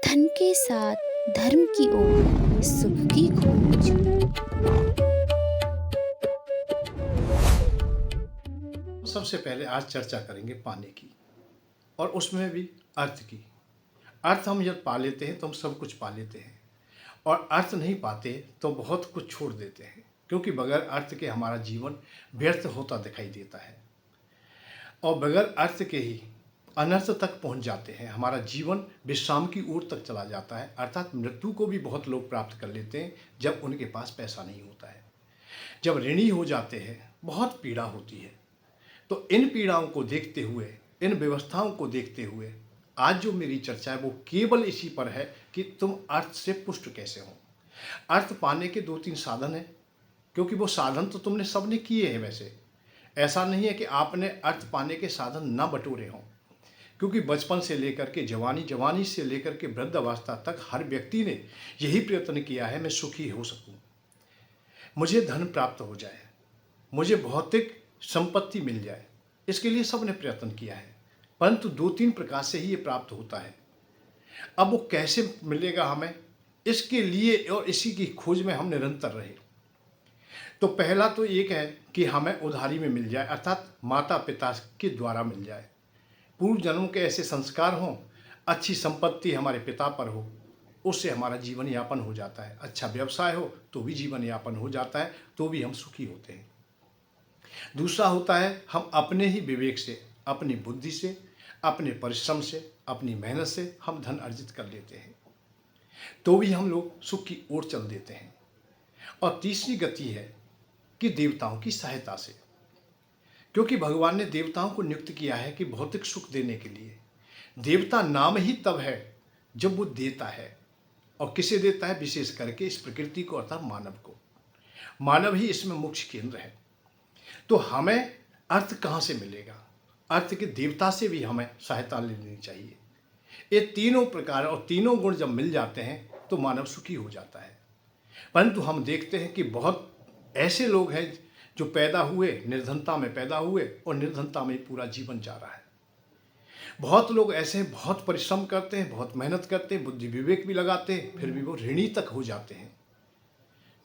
धन के साथ धर्म की ओर सुख की खोज। सबसे पहले आज चर्चा करेंगे पाने की और उसमें भी अर्थ की। अर्थ हम जब पा लेते हैं तो हम सब कुछ पा लेते हैं, और अर्थ नहीं पाते तो बहुत कुछ छोड़ देते हैं, क्योंकि बगैर अर्थ के हमारा जीवन व्यर्थ होता दिखाई देता है और बगैर अर्थ के ही अनर्थ तक पहुंच जाते हैं। हमारा जीवन विश्राम की ओर तक चला जाता है, अर्थात मृत्यु को भी बहुत लोग प्राप्त कर लेते हैं जब उनके पास पैसा नहीं होता है। जब ऋणी हो जाते हैं बहुत पीड़ा होती है। तो इन पीड़ाओं को देखते हुए, इन व्यवस्थाओं को देखते हुए आज जो मेरी चर्चा है वो केवल इसी पर है कि तुम अर्थ से पुष्ट कैसे हो। अर्थ पाने के दो तीन साधन हैं, क्योंकि वो साधन तो तुमने सबने किए हैं। वैसे ऐसा नहीं है कि आपने अर्थ पाने के साधन ना बटोरे हों, क्योंकि बचपन से लेकर के जवानी, जवानी से लेकर के वृद्धावस्था तक हर व्यक्ति ने यही प्रयत्न किया है, मैं सुखी हो सकूं, मुझे धन प्राप्त हो जाए, मुझे भौतिक संपत्ति मिल जाए। इसके लिए सबने प्रयत्न किया है, परंतु दो तीन प्रकार से ही ये प्राप्त होता है। अब वो कैसे मिलेगा हमें, इसके लिए और इसी की खोज में हम निरंतर रहे। तो पहला तो एक है कि हमें उधारी में मिल जाए, अर्थात माता पिता के द्वारा मिल जाए। पूर्व जन्मों के ऐसे संस्कार हों, अच्छी संपत्ति हमारे पिता पर हो, उससे हमारा जीवन यापन हो जाता है। अच्छा व्यवसाय हो तो भी जीवन यापन हो जाता है, तो भी हम सुखी होते हैं। दूसरा होता है हम अपने ही विवेक से, अपनी बुद्धि से, अपने परिश्रम से, अपनी मेहनत से हम धन अर्जित कर लेते हैं, तो भी हम लोग सुख की ओर चल देते हैं। और तीसरी गति है कि देवताओं की सहायता से, क्योंकि भगवान ने देवताओं को नियुक्त किया है कि भौतिक सुख देने के लिए। देवता नाम ही तब है जब वो देता है, और किसे देता है, विशेष करके इस प्रकृति को, अर्थात मानव को। मानव ही इसमें मुख्य केंद्र है। तो हमें अर्थ कहाँ से मिलेगा? अर्थ के देवता से भी हमें सहायता लेनी चाहिए। ये तीनों प्रकार और तीनों गुण जब मिल जाते हैं तो मानव सुखी हो जाता है। परंतु हम देखते हैं कि बहुत ऐसे लोग हैं जो पैदा हुए निर्धनता में, पैदा हुए और निर्धनता में पूरा जीवन जा रहा है। बहुत लोग ऐसे हैं, बहुत परिश्रम करते हैं, बहुत मेहनत करते हैं, बुद्धि विवेक भी लगाते हैं, फिर भी वो ऋणी तक हो जाते हैं,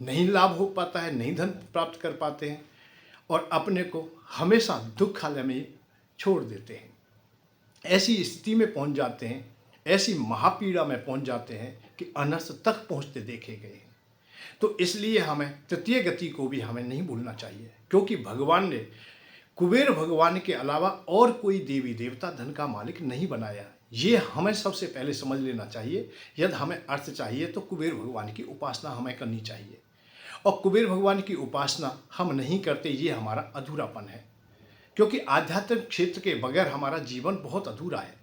नहीं लाभ हो पाता है, नहीं धन प्राप्त कर पाते हैं, और अपने को हमेशा दुखालय में छोड़ देते हैं। ऐसी स्थिति में पहुंच जाते हैं, ऐसी महापीड़ा में पहुंच जाते हैं कि अनर्थ तक पहुंचते देखे गए हैं। तो इसलिए हमें तृतीय गति को भी हमें नहीं भूलना चाहिए, क्योंकि भगवान ने कुबेर भगवान के अलावा और कोई देवी देवता धन का मालिक नहीं बनाया। ये हमें सबसे पहले समझ लेना चाहिए। यदि हमें अर्थ चाहिए तो कुबेर भगवान की उपासना हमें करनी चाहिए, और कुबेर भगवान की उपासना हम नहीं करते, ये हमारा अधूरापन है। क्योंकि आध्यात्मिक क्षेत्र के बगैर हमारा जीवन बहुत अधूरा है,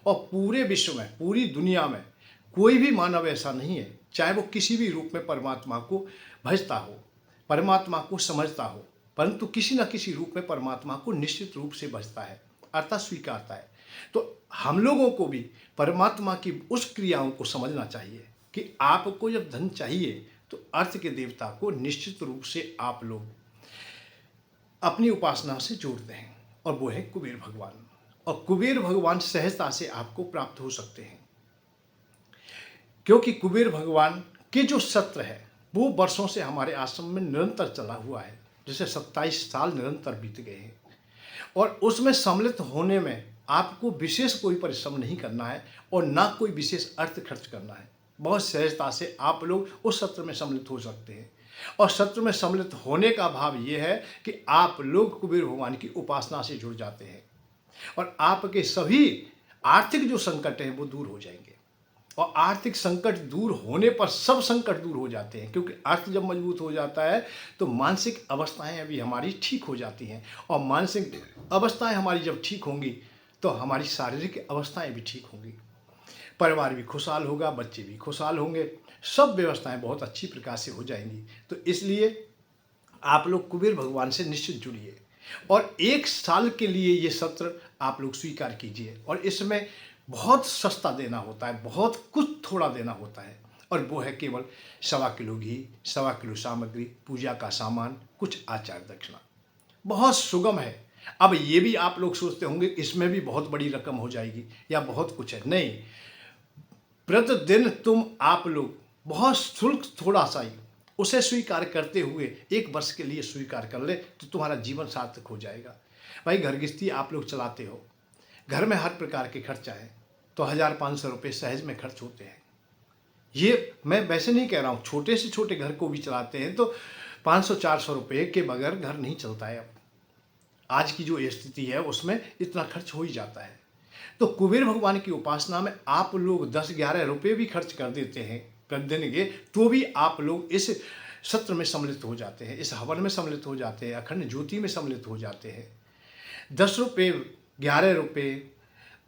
और पूरे विश्व में, पूरी दुनिया में कोई भी मानव ऐसा नहीं है, चाहे वो किसी भी रूप में परमात्मा को भजता हो, परमात्मा को समझता हो, परंतु किसी न किसी रूप में परमात्मा को निश्चित रूप से भजता है, अर्थात स्वीकारता है। तो हम लोगों को भी परमात्मा की उस क्रियाओं को समझना चाहिए कि आपको जब धन चाहिए तो अर्थ के देवता को निश्चित रूप से आप लोग अपनी उपासना से जोड़ते हैं, और वो है कुबेर भगवान। और कुबेर भगवान सहजता से आपको प्राप्त हो सकते हैं, क्योंकि कुबेर भगवान के जो सत्र है वो वर्षों से हमारे आश्रम में निरंतर चला हुआ है। जैसे 27 साल निरंतर बीत गए हैं, और उसमें सम्मिलित होने में आपको विशेष कोई परिश्रम नहीं करना है और ना कोई विशेष अर्थ खर्च करना है। बहुत सहजता से आप लोग उस सत्र में सम्मिलित हो सकते हैं। और सत्र में सम्मिलित होने का भाव ये है कि आप लोग कुबेर भगवान की उपासना से जुड़ जाते हैं, और आपके सभी आर्थिक जो संकट हैं वो दूर हो जाएंगे। और आर्थिक संकट दूर होने पर सब संकट दूर हो जाते हैं, क्योंकि अर्थ जब मजबूत हो जाता है तो मानसिक अवस्थाएं भी हमारी ठीक हो जाती हैं, और मानसिक अवस्थाएं हमारी जब ठीक होंगी तो हमारी शारीरिक अवस्थाएं भी ठीक होंगी, परिवार भी खुशहाल होगा, बच्चे भी खुशहाल होंगे, सब व्यवस्थाएं बहुत अच्छी प्रकार से हो जाएंगी। तो इसलिए आप लोग कुबेर भगवान से निश्चित जुड़िए, और 1 साल के लिए ये सत्र आप लोग स्वीकार कीजिए। और इसमें बहुत सस्ता देना होता है, बहुत कुछ थोड़ा देना होता है, और वो है केवल 1.25 किलो घी, 1.25 किलो सामग्री, पूजा का सामान, कुछ आचार दक्षिणा। बहुत सुगम है। अब ये भी आप लोग सोचते होंगे इसमें भी बहुत बड़ी रकम हो जाएगी या बहुत कुछ है, नहीं। प्रतिदिन तुम आप लोग बहुत शुल्क थोड़ा सा ही उसे स्वीकार करते हुए 1 वर्ष के लिए स्वीकार कर ले तो तुम्हारा जीवन सार्थक हो जाएगा। भाई घर गृहस्थी आप लोग चलाते हो, घर में हर प्रकार के खर्चा है, तो 1500 रुपये सहज में खर्च होते हैं। ये मैं वैसे नहीं कह रहा हूँ, छोटे से छोटे घर को भी चलाते हैं तो 500-400 रुपये के बगैर घर नहीं चलता है। अब आज की जो स्थिति है उसमें इतना खर्च हो ही जाता है। तो कुबेर भगवान की उपासना में आप लोग 10-11 रुपये भी खर्च कर देते हैं प्रतिदिन के, तो भी आप लोग इस सत्र में सम्मिलित हो जाते हैं, इस हवन में सम्मिलित हो जाते हैं, अखंड ज्योति में सम्मिलित हो जाते हैं। 10 रुपये, 11 रुपये,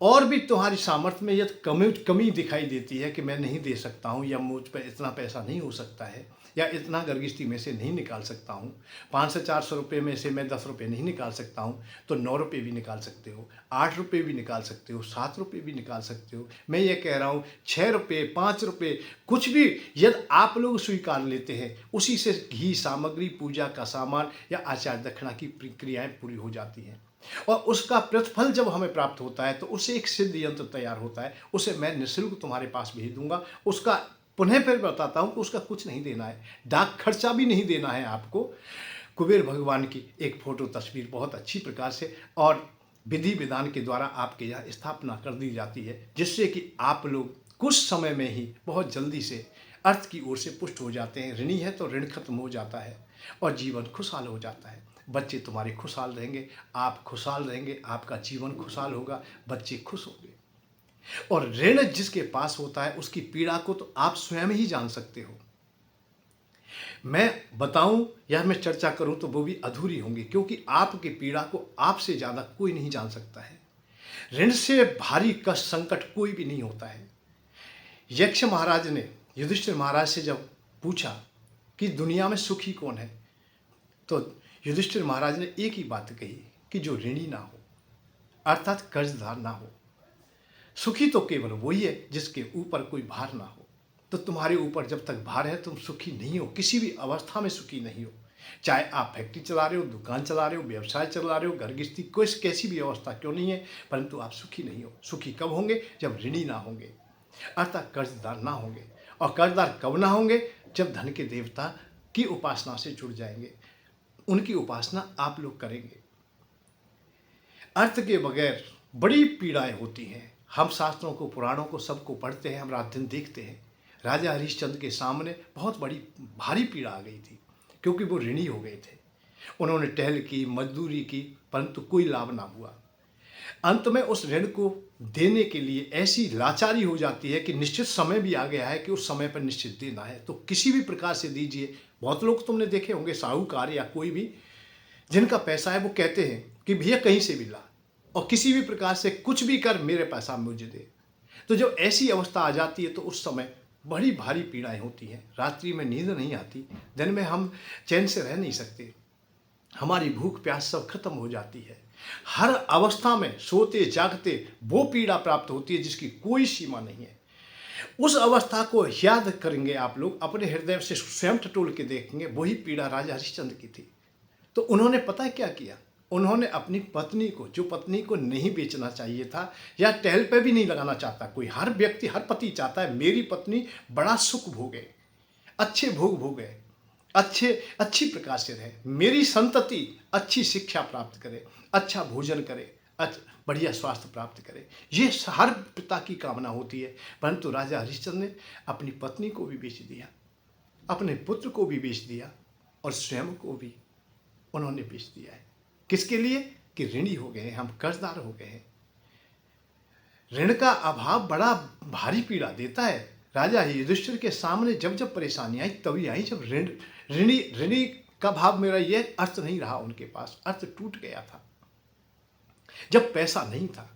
और भी तुम्हारी सामर्थ्य में यदि कमी दिखाई देती है कि मैं नहीं दे सकता हूँ, या मुझ पर इतना पैसा नहीं हो सकता है, या इतना गर्गिष्ठी में से नहीं निकाल सकता हूँ, 500-400 रुपये में से मैं 10 रुपये नहीं निकाल सकता हूँ, तो 9 रुपये भी निकाल सकते हो, 8 रुपये भी निकाल सकते हो, 7 रुपये भी निकाल सकते हो। मैं ये कह रहा हूँ 6 रुपये, 5 रुपये, कुछ भी यदि आप लोग स्वीकार लेते हैं, उसी से घी सामग्री, पूजा का सामान या आचार दक्षिणा की प्रक्रियाएँ पूरी हो जाती हैं। और उसका प्रतिफल जब हमें प्राप्त होता है तो उससे एक सिद्ध यंत्र तैयार होता है, उसे मैं निःशुल्क तुम्हारे पास भेज दूंगा। उसका पुनः फिर बताता हूँ कि उसका कुछ नहीं देना है, डाक खर्चा भी नहीं देना है आपको। कुबेर भगवान की एक फ़ोटो तस्वीर बहुत अच्छी प्रकार से और विधि विधान के द्वारा आपके यहाँ स्थापना कर दी जाती है, जिससे कि आप लोग कुछ समय में ही बहुत जल्दी से अर्थ की ओर से पुष्ट हो जाते हैं। ऋणी है तो ऋण खत्म हो जाता है और जीवन खुशहाल हो जाता है। बच्चे तुम्हारे खुशहाल रहेंगे, आप खुशहाल रहेंगे, आपका जीवन खुशहाल होगा, बच्चे खुश होंगे। और ऋण जिसके पास होता है उसकी पीड़ा को तो आप स्वयं ही जान सकते हो। मैं बताऊं या मैं चर्चा करूं तो वो भी अधूरी होंगी, क्योंकि आपकी पीड़ा को आपसे ज़्यादा कोई नहीं जान सकता है। ऋण से भारी कष्ट संकट कोई भी नहीं होता है। यक्ष महाराज ने युधिष्ठिर महाराज से जब पूछा कि दुनिया में सुखी कौन है, तो युधिष्ठिर महाराज ने एक ही बात कही कि जो ऋणी ना हो, अर्थात कर्जदार ना हो। सुखी तो केवल वही है जिसके ऊपर कोई भार ना हो। तो तुम्हारे ऊपर जब तक भार है तुम सुखी नहीं हो, किसी भी अवस्था में सुखी नहीं हो। चाहे आप फैक्ट्री चला रहे हो, दुकान चला रहे हो, व्यवसाय चला रहे हो, घर गृहस्थी, कोई कैसी भी अवस्था क्यों नहीं है, परंतु आप सुखी नहीं हो। सुखी कब होंगे? जब ऋणी ना होंगे, अर्थात कर्जदार ना होंगे। और कर्जदार कब ना होंगे? जब धन के देवता की उपासना से जुड़ जाएंगे, उनकी उपासना आप लोग करेंगे। अर्थ के बगैर बड़ी पीड़ाएं होती हैं। हम शास्त्रों को, पुराणों को, सबको पढ़ते हैं, हम रात दिन देखते हैं। राजा हरिश्चंद्र के सामने बहुत बड़ी भारी पीड़ा आ गई थी, क्योंकि वो ऋणी हो गए थे। उन्होंने टहल की, मजदूरी की, परंतु कोई लाभ ना हुआ। अंत में उस ऋण को देने के लिए ऐसी लाचारी हो जाती है कि निश्चित समय भी आ गया है कि उस समय पर निश्चित देना है, तो किसी भी प्रकार से दीजिए। बहुत लोग तुमने देखे होंगे, साहूकार या कोई भी जिनका पैसा है, वो कहते हैं कि भैया कहीं से भी ला और किसी भी प्रकार से कुछ भी कर, मेरे पैसा मुझे दे। तो जब ऐसी अवस्था आ जाती है तो उस समय बड़ी भारी पीड़ाएं होती हैं। रात्रि में नींद नहीं आती, दिन में हम चैन से रह नहीं सकते, हमारी भूख प्यास सब खत्म हो जाती है। हर अवस्था में सोते जागते वो पीड़ा प्राप्त होती है जिसकी कोई सीमा नहीं है। उस अवस्था को याद करेंगे आप लोग, अपने हृदय से स्वयं टटोल के देखेंगे, वही पीड़ा राजा हरिश्चंद्र की थी। तो उन्होंने पता है क्या किया? उन्होंने अपनी पत्नी को, जो पत्नी को नहीं बेचना चाहिए था या टहल पे भी नहीं लगाना चाहता कोई, हर व्यक्ति, हर पति चाहता है मेरी पत्नी बड़ा सुख भोगे, अच्छे भोग भोगे, अच्छी प्रकार से रहे, मेरी संतति अच्छी शिक्षा प्राप्त करे, अच्छा भोजन करे, बढ़िया स्वास्थ्य प्राप्त करे। ये हर पिता की कामना होती है। परंतु राजा हरिश्चंद्र ने अपनी पत्नी को भी बेच दिया, अपने पुत्र को भी बेच दिया और स्वयं को भी उन्होंने बेच दिया है। किसके लिए? कि ऋणी हो गए हैं, हम कर्जदार हो गए हैं। ऋण का अभाव बड़ा भारी पीड़ा देता है। राजा युधिष्ठिर के सामने जब जब परेशानी आई तभी आई जब ऋणी का भाव, मेरा यह अर्थ नहीं रहा उनके पास, अर्थ टूट गया था। जब पैसा नहीं था,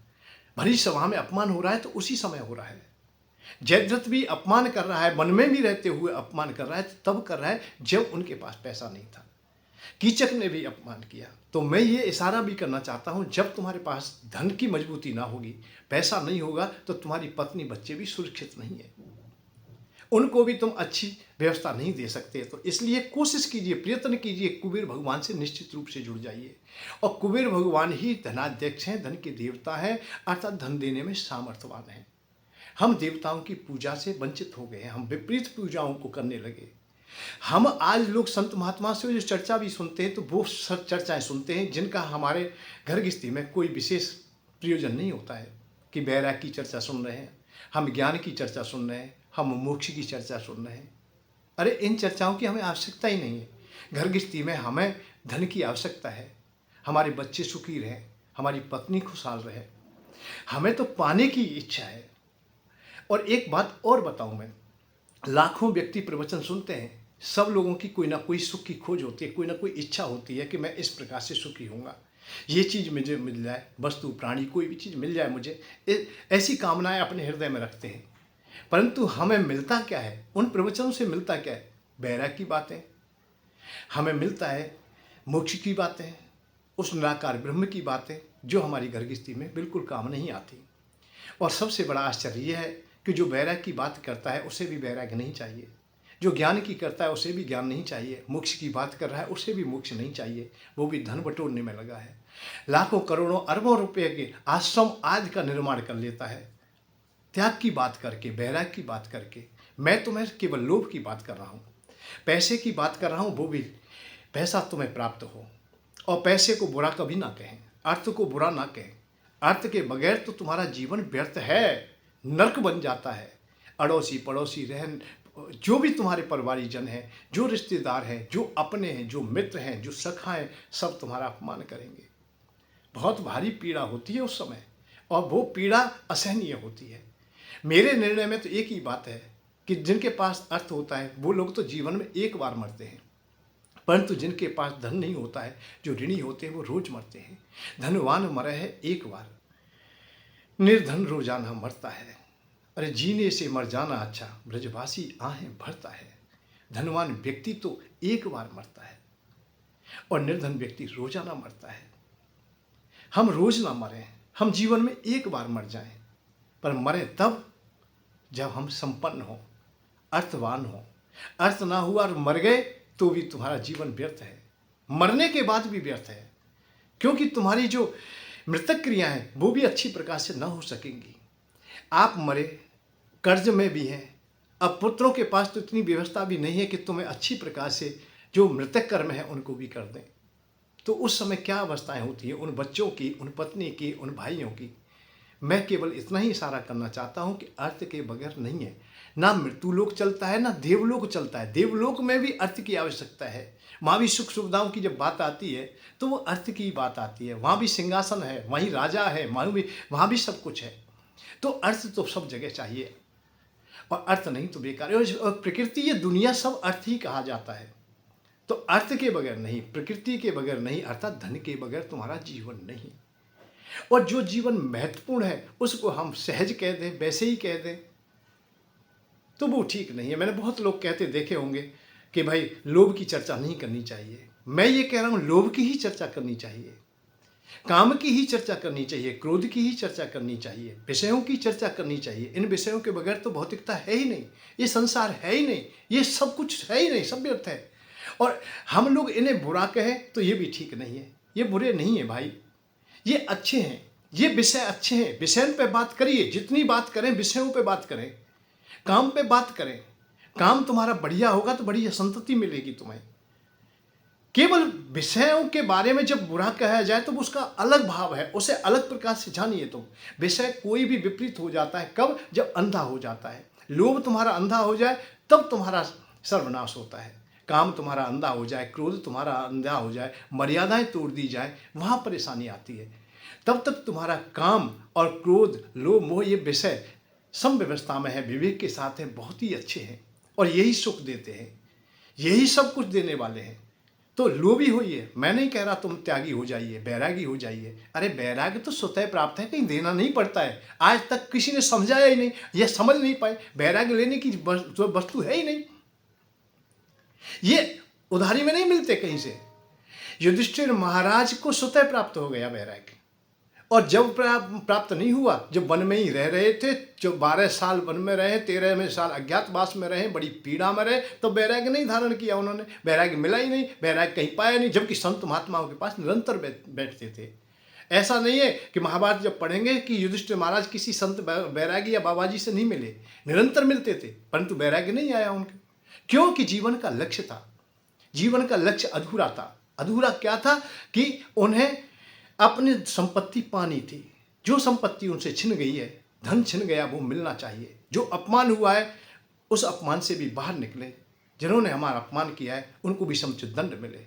भरी सभा में अपमान हो रहा है तो उसी समय हो रहा है। जयद्रथ भी अपमान कर रहा है, मन में भी रहते हुए अपमान कर रहा है, तब कर रहा है जब उनके पास पैसा नहीं था। कीचक ने भी अपमान किया। तो मैं ये इशारा भी करना चाहता हूँ, जब तुम्हारे पास धन की मजबूती ना होगी, पैसा नहीं होगा, तो तुम्हारी पत्नी बच्चे भी सुरक्षित नहीं है, उनको भी तुम अच्छी व्यवस्था नहीं दे सकते। तो इसलिए कोशिश कीजिए, प्रयत्न कीजिए, कुबेर भगवान से निश्चित रूप से जुड़ जाइए। और कुबेर भगवान ही धनाध्यक्ष हैं, धन के देवता हैं, अर्थात धन देने में सामर्थ्यवान हैं। हम देवताओं की पूजा से वंचित हो गए हैं, हम विपरीत पूजाओं को करने लगे। हम आज लोग संत महात्मा से जो चर्चा भी सुनते हैं तो वो सब चर्चाएं सुनते हैं जिनका हमारे घर गृहस्थी में कोई विशेष प्रयोजन नहीं होता है। कि वैराग्य की चर्चा सुन रहे हैं, हम ज्ञान की चर्चा सुन रहे हैं, हम मोक्ष की चर्चा सुन रहे हैं। अरे इन चर्चाओं की हमें आवश्यकता ही नहीं है। घर गृहस्थी में हमें धन की आवश्यकता है, हमारे बच्चे सुखी रहें, हमारी पत्नी खुशहाल रहे, हमें तो पाने की इच्छा है। और एक बात और बताऊं मैं, लाखों व्यक्ति प्रवचन सुनते हैं, सब लोगों की कोई ना कोई सुख की खोज होती है, कोई ना कोई इच्छा होती है कि मैं इस प्रकार से सुखी होऊंगा, ये चीज़ मुझे मिल जाए, वस्तु प्राणी कोई भी चीज़ मिल जाए मुझे, ऐसी कामनाएं अपने हृदय में रखते हैं। परंतु हमें मिलता क्या है? उन प्रवचनों से मिलता क्या है? वैराग्य की बातें हमें मिलता है, मोक्ष की बातें, उस निराकार ब्रह्म की बातें जो हमारी घर गृहस्थी में बिल्कुल काम नहीं आती। और सबसे बड़ा आश्चर्य यह है कि जो वैराग्य की बात करता है उसे भी वैराग्य नहीं चाहिए, जो ज्ञान की करता है उसे भी ज्ञान नहीं चाहिए, मोक्ष की बात कर रहा है उसे भी मोक्ष नहीं चाहिए, वो भी धन बटोरने में लगा है, लाखों करोड़ों अरबों रुपए के आश्रम आदि का निर्माण कर लेता है, त्याग की बात करके, वैराग्य की बात करके। मैं तुम्हें केवल लोभ की बात कर रहा हूँ, पैसे की बात कर रहा हूँ, वो भी पैसा तुम्हें प्राप्त हो, और पैसे को बुरा कभी ना कहें, अर्थ को बुरा ना कहें। अर्थ के बगैर तो तुम्हारा जीवन व्यर्थ है, नरक बन जाता है। अड़ोसी पड़ोसी रहन, जो भी तुम्हारे परिवारीजन हैं, जो रिश्तेदार हैं, जो अपने हैं, जो मित्र हैं, जो सखा हैं, सब तुम्हारा अपमान करेंगे। बहुत भारी पीड़ा होती है उस समय, और वो पीड़ा असहनीय होती है। मेरे निर्णय में तो एक ही बात है कि जिनके पास अर्थ होता है वो लोग तो जीवन में एक बार मरते हैं, परंतु जिनके पास धन नहीं होता है, जो ऋणी होते हैं, वो रोज मरते हैं। धनवान मरे है एक बार, निर्धन रोजाना मरता है। अरे जीने से मर जाना अच्छा, ब्रजवासी आहें भरता है। धनवान व्यक्ति तो एक बार मरता है और निर्धन व्यक्ति रोजाना मरता है। हम रोज ना मरें, हम जीवन में एक बार मर जाएं, पर मरें तब जब हम संपन्न हो, अर्थवान हो। अर्थ ना हुआ और मर गए तो भी तुम्हारा जीवन व्यर्थ है, मरने के बाद भी व्यर्थ है, क्योंकि तुम्हारी जो मृतक क्रिया है वो भी अच्छी प्रकार से ना हो सकेंगी। आप मरे, कर्ज में भी हैं, अब पुत्रों के पास तो इतनी व्यवस्था भी नहीं है कि तुम्हें अच्छी प्रकार से जो मृतक कर्म है उनको भी कर दें। तो उस समय क्या अवस्थाएं होती है उन बच्चों की, उन पत्नी की, उन भाइयों की। मैं केवल इतना ही इशारा करना चाहता हूँ कि अर्थ के बगैर नहीं है, ना मृत्युलोक चलता है, ना देवलोक चलता है। देवलोक में भी अर्थ की आवश्यकता है, वहाँ भी सुख सुविधाओं की जब बात आती है तो वो अर्थ की बात आती है। वहाँ भी सिंहासन है, वहीं राजा है, वहाँ भी सब कुछ है। तो अर्थ तो सब जगह चाहिए, और अर्थ नहीं तो बेकार है। और प्रकृति, ये दुनिया सब अर्थ ही कहा जाता है। तो अर्थ के बगैर नहीं, प्रकृति के बगैर नहीं, अर्थात धन के बगैर तुम्हारा जीवन नहीं। और जो जीवन महत्वपूर्ण है उसको हम सहज कह दें, वैसे ही कह दें, तो वो ठीक नहीं है। मैंने बहुत लोग कहते देखे होंगे कि भाई लोभ की चर्चा नहीं करनी चाहिए। मैं ये कह रहा हूँ लोभ की ही चर्चा करनी चाहिए, काम की ही चर्चा करनी चाहिए, क्रोध की ही चर्चा करनी चाहिए, विषयों की चर्चा करनी चाहिए। इन विषयों के बगैर तो भौतिकता है ही नहीं, ये संसार है ही नहीं, ये सब कुछ है ही नहीं, सब व्यर्थ है। और हम लोग इन्हें बुरा कहें तो ये भी ठीक नहीं है। ये बुरे नहीं है भाई, ये अच्छे हैं, ये विषय अच्छे हैं। विषयों पे बात करिए, जितनी बात करें विषयों पे बात करें, काम पे बात करें। काम तुम्हारा बढ़िया होगा तो बढ़िया संतति मिलेगी तुम्हें। केवल विषयों के बारे में जब बुरा कहा जाए तो उसका अलग भाव है, उसे अलग प्रकार से जानिए तुम। विषय कोई भी विपरीत हो जाता है कब? जब अंधा हो जाता है। लोभ तुम्हारा अंधा हो जाए तब तुम्हारा सर्वनाश होता है। काम तुम्हारा अंधा हो जाए, क्रोध तुम्हारा अंधा हो जाए, मर्यादाएं तोड़ दी जाए, वहाँ परेशानी आती है। तब तक तुम्हारा काम और क्रोध, लोभ, मोह, ये विषय सम व्यवस्था में है, विवेक के साथ है, बहुत ही अच्छे हैं और यही सुख देते हैं, यही सब कुछ देने वाले हैं। तो लोभी होइए, मैं नहीं कह रहा तुम त्यागी हो जाइए, बैरागी हो जाइए। अरे बैराग तो स्वतः प्राप्त है, कहीं देना नहीं पड़ता है। आज तक किसी ने समझाया ही नहीं, यह समझ नहीं पाए। बैराग लेने की वस्तु है ही नहीं, ये उधारी में नहीं मिलते कहीं से। युधिष्ठिर महाराज को स्वतः प्राप्त हो गया बैराग, और जब प्राप्त नहीं हुआ, जब वन में ही रह रहे थे, जो 12 साल वन में रहे, 13वें साल अज्ञातवास में रहे, बड़ी पीड़ा में रहे, तो बैराग नहीं धारण किया उन्होंने। बैराग मिला ही नहीं, बैराग कहीं पाया नहीं, जबकि संत महात्माओं के पास निरंतर बैठते थे। ऐसा नहीं है कि महाभारत जब पढ़ेंगे कि युधिष्ठिर महाराज किसी संत बैरागी या बाबा जी से नहीं मिले, निरंतर मिलते थे, परंतु बैराग्य नहीं आया उनके। क्योंकि जीवन का लक्ष्य था, जीवन का लक्ष्य अधूरा था। अधूरा क्या था कि उन्हें अपनी संपत्ति पानी थी। जो संपत्ति उनसे छिन गई है, धन छिन गया, वो मिलना चाहिए। जो अपमान हुआ है उस अपमान से भी बाहर निकले। जिन्होंने हमारा अपमान किया है उनको भी समुचित दंड मिले।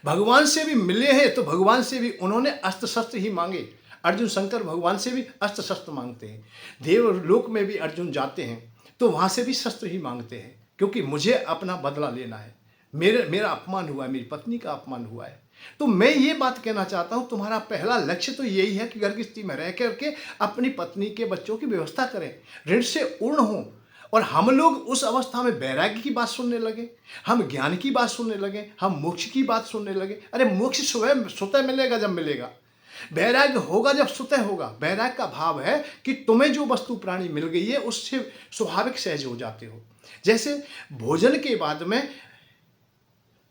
भगवान से भी मिले हैं तो भगवान से भी उन्होंने अस्त्र शस्त्र ही मांगे। अर्जुन शंकर भगवान से भी अस्त्र शस्त्र मांगते हैं। देवलोक में भी अर्जुन जाते हैं तो वहाँ से भी शस्त्र ही मांगते हैं, क्योंकि मुझे अपना बदला लेना है। मेरा अपमान हुआ है, मेरी पत्नी का अपमान हुआ है। तो मैं ये बात कहना चाहता हूँ, तुम्हारा पहला लक्ष्य तो यही है कि घर गृहस्थी में रह करके अपनी पत्नी के बच्चों की व्यवस्था करें, ऋण से पूर्ण हो। और हम लोग उस अवस्था में वैराग्य की बात सुनने लगे, हम ज्ञान की बात सुनने लगे, हम मोक्ष की बात सुनने लगे। अरे मोक्ष स्वतः मिलेगा जब मिलेगा, वैराग्य होगा जब स्वतः होगा। वैराग्य का भाव है कि तुम्हें जो वस्तु प्राणी मिल गई है उससे स्वाभाविक सहज हो जाते हो। जैसे भोजन के बाद में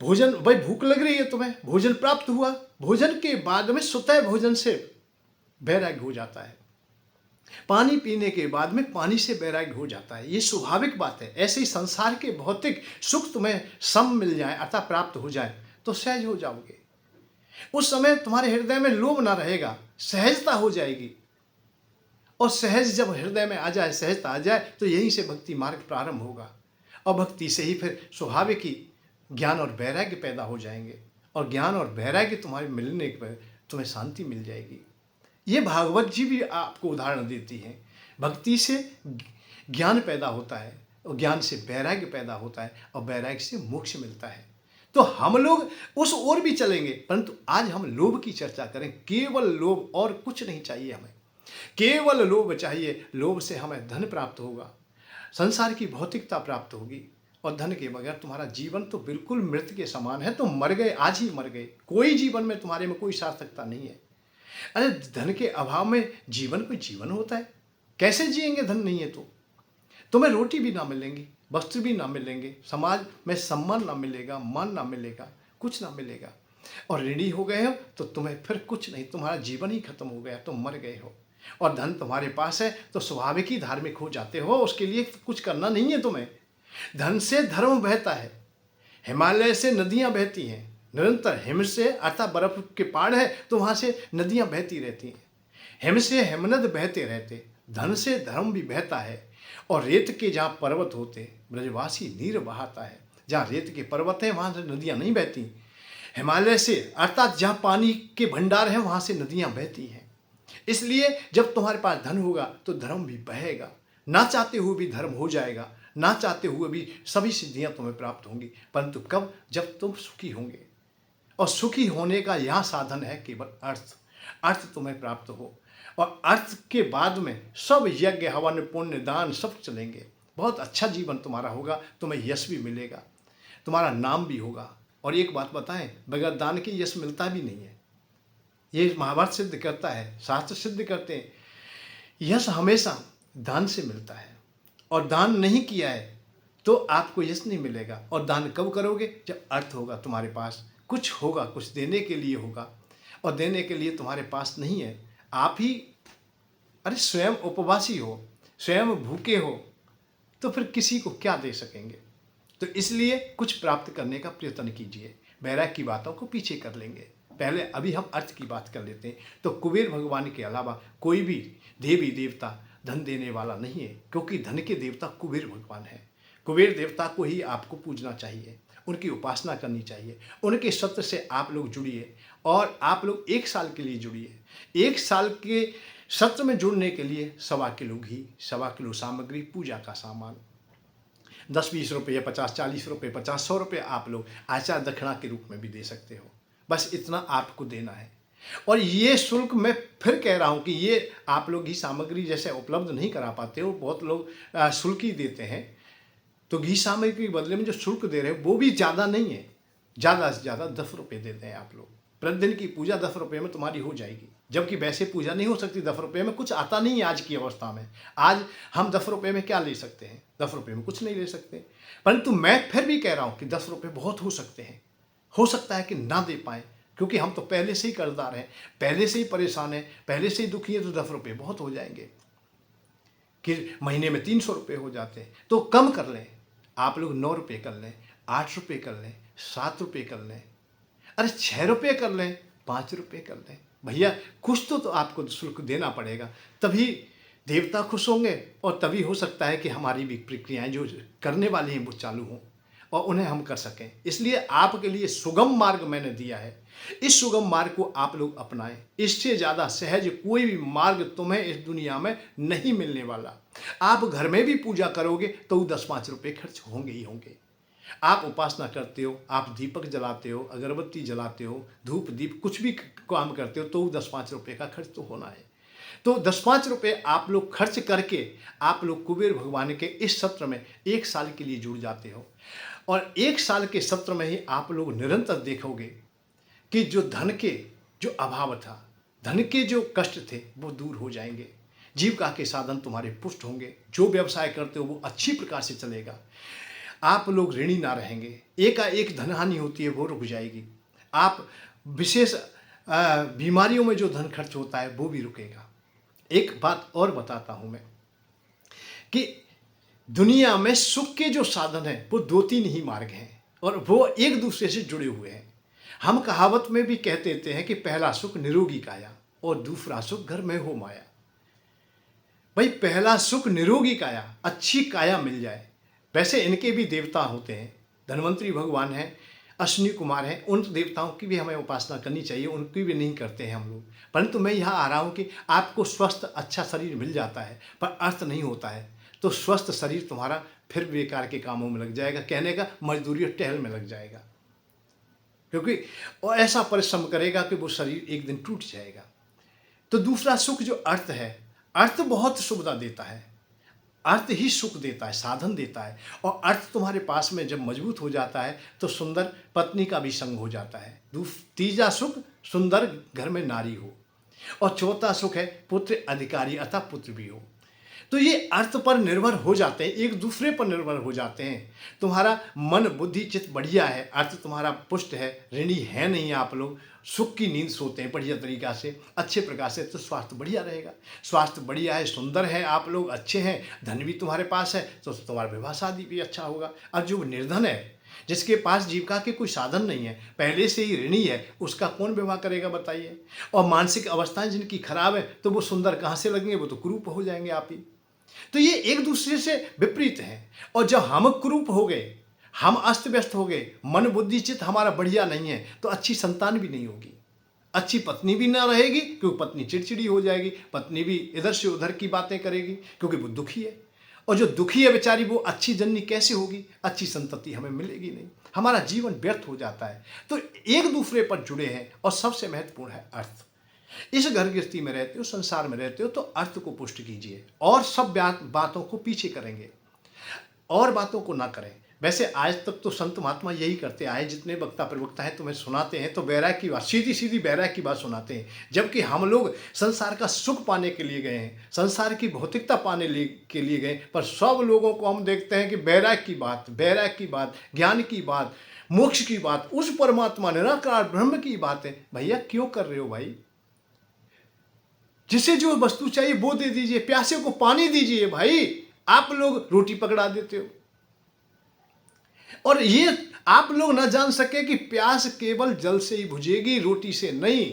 भोजन, भाई भूख लग रही है तुम्हें, भोजन प्राप्त हुआ, भोजन के बाद में स्वतः भोजन से वैराग्य हो जाता है। पानी पीने के बाद में पानी से वैराग्य हो जाता है, ये स्वाभाविक बात है। ऐसे ही संसार के भौतिक सुख तुम्हें सम मिल जाए अर्थात प्राप्त हो जाए तो सहज हो जाओगे। उस समय तुम्हारे हृदय में लोभ ना रहेगा, सहजता हो जाएगी। और सहज जब हृदय में आ जाए, सहजता आ जाए, तो यहीं से भक्ति मार्ग प्रारंभ होगा। और भक्ति से ही फिर स्वाभाविक ही ज्ञान और वैराग्य पैदा हो जाएंगे। और ज्ञान और वैराग्य तुम्हारे मिलने पर तुम्हें शांति मिल जाएगी। ये भागवत जी भी आपको उदाहरण देती हैं। भक्ति से ज्ञान पैदा होता है और ज्ञान से वैराग्य पैदा होता है और वैराग्य से मोक्ष मिलता है। तो हम लोग उस ओर भी चलेंगे, परंतु आज हम लोभ की चर्चा करें। केवल लोभ, और कुछ नहीं चाहिए हमें, केवल लोभ चाहिए। लोभ से हमें धन प्राप्त होगा, संसार की भौतिकता प्राप्त होगी। और धन के बगैर तुम्हारा जीवन तो बिल्कुल मृत के समान है। तुम मर गए, आज ही मर गए। कोई जीवन में तुम्हारे में कोई सार्थकता नहीं है। अरे धन के अभाव में जीवन कोई जीवन होता है? कैसे जिएंगे धन नहीं है तो? तुम्हें रोटी भी ना मिलेंगी, वस्त्र भी ना मिलेंगे, समाज में सम्मान ना मिलेगा, मान ना मिलेगा, कुछ ना मिलेगा। और ऋणी हो गए हो तो तुम्हें फिर कुछ नहीं, तुम्हारा जीवन ही खत्म हो गया, तुम मर गए हो। और धन तुम्हारे पास है तो स्वाभाविक ही धार्मिक हो जाते हो, उसके लिए कुछ करना नहीं है तुम्हें। धन से धर्म बहता है, हिमालय से नदियां बहती हैं निरंतर। हिम से अर्थात बर्फ के पहाड़ है तो वहाँ से नदियां बहती रहती हैं। हिम से हिमनद बहते रहते, धन से धर्म भी बहता है। और रेत के जहाँ पर्वत होते ब्रजवासी नीर बहाता है। जहाँ रेत के पर्वत हैं वहाँ से नदियाँ नहीं बहती। हिमालय से अर्थात जहाँ पानी के भंडार हैं वहाँ से नदियाँ बहती हैं। इसलिए जब तुम्हारे पास धन होगा तो धर्म भी बहेगा, ना चाहते हुए भी धर्म हो जाएगा, ना चाहते हुए भी सभी सिद्धियाँ तुम्हें प्राप्त होंगी। परंतु कब? जब तुम सुखी होंगे। और सुखी होने का यह साधन है केवल अर्थ। अर्थ तुम्हें प्राप्त हो और अर्थ के बाद में सब यज्ञ, हवन, पुण्य, दान सब चलेंगे। बहुत अच्छा जीवन तुम्हारा होगा, तुम्हें यश भी मिलेगा, तुम्हारा नाम भी होगा। और एक बात बताएं, बगैर दान के यश मिलता भी नहीं है। ये महाभारत सिद्ध करता है, शास्त्र सिद्ध करते हैं। यश हमेशा दान से मिलता है। और दान नहीं किया है तो आपको यश नहीं मिलेगा। और दान कब करोगे? जब अर्थ होगा तुम्हारे पास, कुछ होगा, कुछ देने के लिए होगा। और देने के लिए तुम्हारे पास नहीं है, आप ही अरे स्वयं उपवासी हो, स्वयं भूखे हो, तो फिर किसी को क्या दे सकेंगे? तो इसलिए कुछ प्राप्त करने का प्रयत्न कीजिए। वैराग्य की बातों को पीछे कर लेंगे। पहले अभी हम अर्थ की बात कर लेते हैं। तो कुबेर भगवान के अलावा कोई भी देवी देवता धन देने वाला नहीं है, क्योंकि धन के देवता कुबेर भगवान है। कुबेर देवता को ही आपको पूजना चाहिए, उनकी उपासना करनी चाहिए। उनके सत्र से आप लोग जुड़िए और आप लोग 1 साल के लिए जुड़िए। 1 साल के सत्र में जुड़ने के लिए 1.25 किलो घी, 1.25 किलो सामग्री, पूजा का सामान, 10-20 रुपये, 50-40 रुपये, 50-100 रुपये आप लोग आचार दक्षिणा के रूप में भी दे सकते हो। बस इतना आपको देना है। और ये शुल्क मैं फिर कह रहा हूँ कि ये आप लोग घी सामग्री जैसे उपलब्ध नहीं करा पाते हो, बहुत लोग शुल्क ही देते हैं। तो घी सामग्री के बदले में जो शुल्क दे रहे हो वो भी ज़्यादा नहीं है, ज़्यादा से ज़्यादा 10 रुपये देते हैं आप लोग। प्रतिदिन की पूजा 10 रुपये में तुम्हारी हो जाएगी, जबकि वैसे पूजा नहीं हो सकती 10 रुपये में। कुछ आता नहीं है आज की अवस्था में। आज हम 10 रुपये में क्या ले सकते हैं? 10 रुपये में कुछ नहीं ले सकते। परंतु मैं फिर भी कह रहा हूँ कि 10 रुपये बहुत हो सकते हैं। हो सकता है कि ना दे पाएँ, क्योंकि हम तो पहले से ही कर्जदार हैं, पहले से ही परेशान हैं, पहले से ही दुखी हैं, तो 10 रुपये बहुत हो जाएंगे कि महीने में 300 रुपये हो जाते हैं। तो कम कर लें, आप लोग 9 रुपये कर लें, 8 रुपये कर लें, 7 रुपये कर लें, अरे 6 रुपये कर लें, 5 रुपये कर लें। भैया कुछ तो आपको शुल्क देना पड़ेगा, तभी देवता खुश होंगे और तभी हो सकता है कि हमारी भी प्रक्रियाएं जो करने वाली हैं वो चालू हों और उन्हें हम कर सकें। इसलिए आपके लिए सुगम मार्ग मैंने दिया है, इस सुगम मार्ग को आप लोग अपनाएं। इससे ज़्यादा सहज कोई भी मार्ग तुम्हें इस दुनिया में नहीं मिलने वाला। आप घर में भी पूजा करोगे तो 10-5 रुपये खर्च होंगे ही होंगे। आप उपासना करते हो, आप दीपक जलाते हो, अगरबत्ती जलाते हो, धूप दीप कुछ भी काम करते हो तो 10-5 रुपये का खर्च तो होना है। तो 10-5 रुपये आप लोग खर्च करके आप लोग कुबेर भगवान के इस सत्र में 1 साल के लिए जुड़ जाते हो और 1 साल के सत्र में ही आप लोग निरंतर देखोगे कि जो धन के जो अभाव था, धन के जो कष्ट थे वो दूर हो जाएंगे, जीविका के साधन तुम्हारे पुष्ट होंगे, जो व्यवसाय करते हो वो अच्छी प्रकार से चलेगा, आप लोग ऋणी ना रहेंगे, एकाएक धनहानि होती है वो रुक जाएगी, आप विशेष बीमारियों में जो धन खर्च होता है वो भी रुकेगा। एक बात और बताता हूँ मैं कि दुनिया में सुख के जो साधन हैं वो 2-3 ही मार्ग हैं और वो एक दूसरे से जुड़े हुए हैं। हम कहावत में भी कहते देते हैं कि पहला सुख निरोगी काया और दूसरा सुख घर में हो माया। भाई पहला सुख निरोगी काया, अच्छी काया मिल जाए। वैसे इनके भी देवता होते हैं, धन्वंतरी भगवान हैं, अश्विनी कुमार हैं, उन देवताओं की भी हमें उपासना करनी चाहिए, उनकी भी नहीं करते हैं हम लोग। परंतु मैं यहाँ आ रहा हूँ कि आपको स्वस्थ अच्छा शरीर मिल जाता है पर अर्थ नहीं होता है, तो स्वस्थ शरीर तुम्हारा फिर बेकार के कामों में लग जाएगा, कहने का मजदूरी और टहल में लग जाएगा, क्योंकि और ऐसा परिश्रम करेगा कि वो शरीर एक दिन टूट जाएगा। तो दूसरा सुख जो अर्थ है, अर्थ बहुत सुविधा देता है, अर्थ ही सुख देता है, साधन देता है। और अर्थ तुम्हारे पास में जब मजबूत हो जाता है तो सुंदर पत्नी का भी संग हो जाता है। तीसरा सुख सुंदर घर में नारी हो और चौथा सुख है पुत्र अधिकारी अतः पुत्र भी हो। तो ये अर्थ पर निर्भर हो जाते हैं, एक दूसरे पर निर्भर हो जाते हैं। तुम्हारा मन बुद्धि चित्त बढ़िया है, अर्थ तुम्हारा पुष्ट है, ऋणी है नहीं, आप लोग सुख की नींद सोते हैं बढ़िया तरीका से, अच्छे प्रकार से, तो स्वास्थ्य बढ़िया रहेगा। स्वास्थ्य बढ़िया है, सुंदर है, आप लोग अच्छे हैं, धन भी तुम्हारे पास है तो तुम्हारा विवाह शादी भी अच्छा होगा। और जो निर्धन है, जिसके पास जीविका के कोई साधन नहीं है, पहले से ही ऋणी है, उसका कौन विवाह करेगा बताइए। और मानसिक अवस्थाएं जिनकी खराब है तो वो सुंदर कहाँ से लगेंगे, वो तो कुरूप हो जाएंगे आप ही। तो ये एक दूसरे से विपरीत हैं। और जब हम कुरूप हो गए, हम अस्त व्यस्त हो गए, मन बुद्धि चित्त हमारा बढ़िया नहीं है, तो अच्छी संतान भी नहीं होगी, अच्छी पत्नी भी ना रहेगी, क्योंकि पत्नी चिड़चिड़ी हो जाएगी, पत्नी भी इधर से उधर की बातें करेगी क्योंकि वो दुखी है। और जो दुखी है बेचारी, वो अच्छी जननी कैसे होगी, अच्छी संतति हमें मिलेगी नहीं, हमारा जीवन व्यर्थ हो जाता है। तो एक दूसरे पर जुड़े हैं और सबसे महत्वपूर्ण है अर्थ। इस घर गृहस्थी में रहते हो, संसार में रहते हो, तो अर्थ को पुष्ट कीजिए और सब बातों को पीछे करेंगे और बातों को ना करें। वैसे आज तक तो संत महात्मा यही करते आए, जितने वक्ता प्रवक्ता हैं तुम्हें सुनाते हैं तो वैराग्य की बात, सीधी सीधी वैराग्य की बात सुनाते हैं, जबकि हम लोग संसार का सुख पाने के लिए गए हैं, संसार की भौतिकता पाने के लिए गए। पर सब लोगों को हम देखते हैं कि वैराग्य की बात, वैराग्य की बात, ज्ञान की बात, मोक्ष की बात, उस परमात्मा निराकार ब्रह्म की बात है। भैया क्यों कर रहे हो भाई? जिसे जो वस्तु चाहिए वो दे दीजिए, प्यासे को पानी दीजिए। भाई आप लोग रोटी पकड़ा देते हो और ये आप लोग ना जान सके कि प्यास केवल जल से ही बुझेगी, रोटी से नहीं।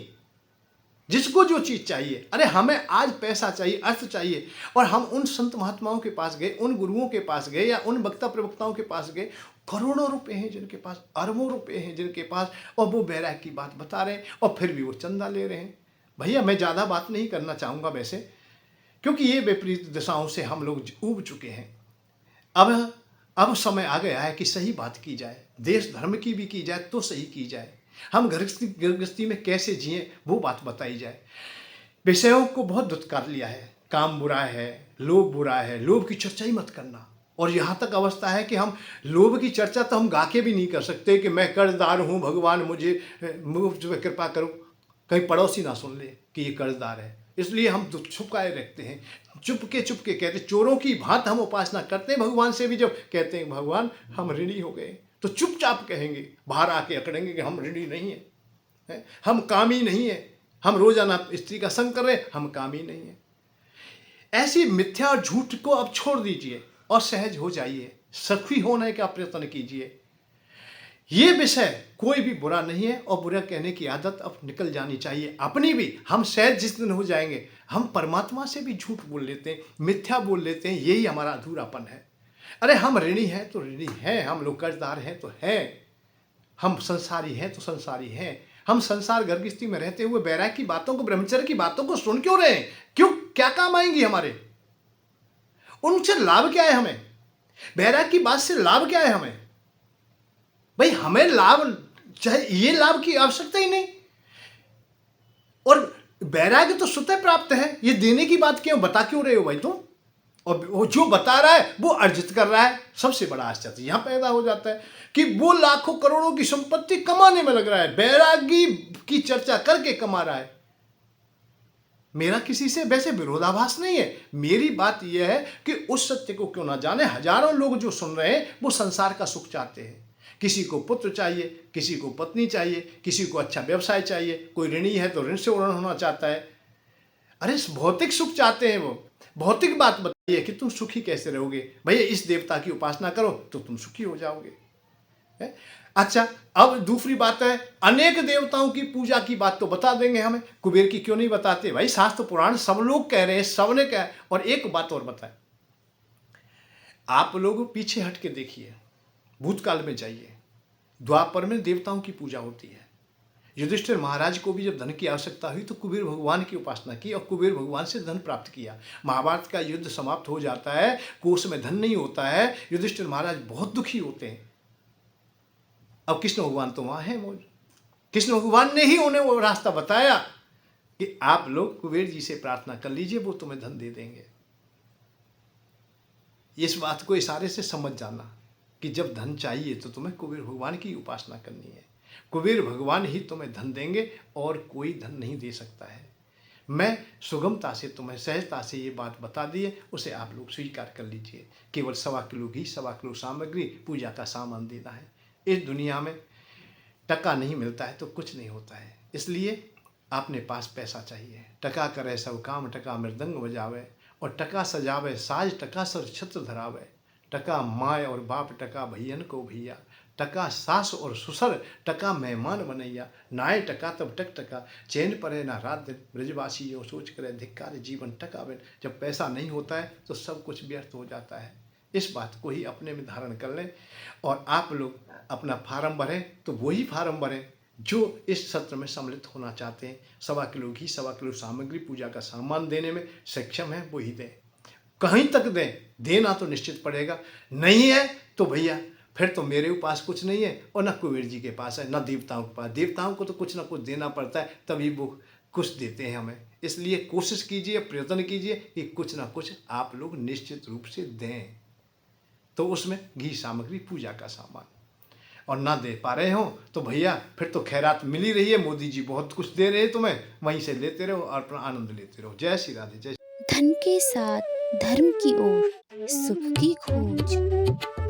जिसको जो चीज चाहिए, अरे हमें आज पैसा चाहिए, अर्थ चाहिए, और हम उन संत महात्माओं के पास गए, उन गुरुओं के पास गए या उन वक्ता प्रवक्ताओं के पास गए, करोड़ों रुपए हैं जिनके पास, अरबों रुपए हैं जिनके पास, और वो वैराग्य की बात बता रहे हैं और फिर भी वो चंदा ले रहे हैं। भैया मैं ज़्यादा बात नहीं करना चाहूँगा वैसे, क्योंकि ये विपरीत दिशाओं से हम लोग ऊब चुके हैं। अब समय आ गया है कि सही बात की जाए, देश धर्म की भी की जाए तो सही की जाए, हम गृहस्थी में कैसे जिए वो बात बताई जाए। विषयों को बहुत दुत्कार लिया है, काम बुरा है, लोभ बुरा है, लोभ की चर्चा ही मत करना। और यहाँ तक अवस्था है कि हम लोभ की चर्चा तो हम गा के भी नहीं कर सकते कि मैं कर्जदार हूँ, भगवान मुझे कृपा करो, कहीं पड़ोसी ना सुन ले कि ये कर्जदार है। इसलिए हम छुपाए रखते हैं, चुपके कहते, चोरों की भांति हम उपासना करते हैं भगवान से भी। जब कहते हैं भगवान हम ऋणी हो गए तो चुपचाप कहेंगे, बाहर आके अकड़ेंगे कि हम ऋणी नहीं हैं। हम कामी नहीं है, हम रोजाना स्त्री का संग कर रहे हैं, हम कामी नहीं है। ऐसी मिथ्या और झूठ को अब छोड़ दीजिए और सहज हो जाइए, सखी होने का प्रयत्न कीजिए। ये विषय कोई भी बुरा नहीं है और बुरा कहने की आदत अब निकल जानी चाहिए अपनी भी। हम सहज जिस दिन हो जाएंगे, हम परमात्मा से भी झूठ बोल लेते हैं, मिथ्या बोल लेते हैं, यही हमारा अधूरापन है। अरे हम ऋणी हैं तो ऋणी हैं, हम लोग कर्जदार हैं तो हैं, हम संसारी हैं तो संसारी हैं। हम संसार गर्भस्थी में रहते हुए बैराग की बातों को, ब्रह्मचर्य की बातों को सुन क्यों रहे हैं? क्यों? क्या काम आएंगी हमारे? उनसे लाभ क्या है हमें? बैराग की बात से लाभ क्या है हमें? भाई हमें लाभ चाहे, ये लाभ की आवश्यकता ही नहीं। और वैराग्य तो स्वतः प्राप्त है, ये देने की बात क्यों बता क्यों रहे हो भाई तुम? और वो जो बता रहा है वो अर्जित कर रहा है। सबसे बड़ा आश्चर्य यहां पैदा हो जाता है कि वो लाखों करोड़ों की संपत्ति कमाने में लग रहा है, वैरागी की चर्चा करके कमा रहा है। मेरा किसी से वैसे विरोधाभास नहीं है, मेरी बात यह है कि उस सत्य को क्यों ना जाने। हजारों लोग जो सुन रहे हैं वो संसार का सुख चाहते हैं। किसी को पुत्र चाहिए, किसी को पत्नी चाहिए, किसी को अच्छा व्यवसाय चाहिए, कोई ऋणी है तो ऋण से उड़न होना चाहता है। अरे भौतिक सुख चाहते हैं वो। भौतिक बात बताइए कि तुम सुखी कैसे रहोगे? भैया इस देवता की उपासना करो तो तुम सुखी हो जाओगे। अच्छा, अब दूसरी बात है, अनेक देवताओं की पूजा की बात तो बता देंगे हमें, कुबेर की क्यों नहीं बताते? भाई शास्त्र पुराण सब लोग कह रहे हैं, सबने कहा। और एक बात और बताए, आप लोग पीछे हट के देखिए, भूतकाल में जाइए, द्वापर में देवताओं की पूजा होती है। युधिष्ठिर महाराज को भी जब धन की आवश्यकता हुई तो कुबेर भगवान की उपासना की और कुबेर भगवान से धन प्राप्त किया। महाभारत का युद्ध समाप्त हो जाता है, कोष में धन नहीं होता है, युधिष्ठिर महाराज बहुत दुखी होते हैं। अब कृष्ण भगवान तो वहां है मौजूद, कृष्ण भगवान ने ही उन्हें वो रास्ता बताया कि आप लोग कुबेर जी से प्रार्थना कर लीजिए, वो तुम्हें धन दे देंगे। इस बात को इशारे से समझ जाना कि जब धन चाहिए तो तुम्हें कुबेर भगवान की उपासना करनी है। कुबेर भगवान ही तुम्हें धन देंगे और कोई धन नहीं दे सकता है। मैं सुगमता से तुम्हें, सहजता से ये बात बता दी है, उसे आप लोग स्वीकार कर लीजिए। केवल 1.25 किलो घी, 1.25 किलो सामग्री, पूजा का सामान देना है। इस दुनिया में टका नहीं मिलता है तो कुछ नहीं होता है, इसलिए आपने पास पैसा चाहिए। टका करे सब काम, टका मृदंग बजावे, और टका सजावे साज, टका सर छत्र धरावे। टका माय और बाप, टका भैयन को भैया, टका सास और ससुर, टका मेहमान बनैया। नाय टका तब टक टका, चैन परे ना रात दिन, ब्रजवासी यो सोच करे धिक्कार जीवन टका बिन। जब पैसा नहीं होता है तो सब कुछ व्यर्थ हो जाता है। इस बात को ही अपने में धारण कर लें और आप लोग अपना फार्म भरें तो वही फार्म भरें जो इस सत्र में सम्मिलित होना चाहते हैं। 1.25 किलो घी, 1.25 किलो सामग्री, पूजा का सामान देने में सक्षम है वही दें, कहीं तक दें। देना तो निश्चित पड़ेगा, नहीं है तो भैया फिर तो मेरे पास कुछ नहीं है और न कुबेर जी के पास है, न देवताओं के पास। देवताओं को तो कुछ ना कुछ देना पड़ता है, तभी वो कुछ देते हैं हमें। इसलिए कोशिश कीजिए, प्रयत्न कीजिए कि कुछ ना कुछ आप लोग निश्चित रूप से दें। तो उसमें घी, सामग्री, पूजा का सामान, और ना दे पा रहे हो तो भैया फिर तो खैरात मिल ही रही है, मोदी जी बहुत कुछ दे रहे हैं तुम्हें, वहीं से लेते रहो और अपना आनंद लेते रहो। जय श्री राधे। जय। धन के साथ धर्म की ओर, सुख की खोज।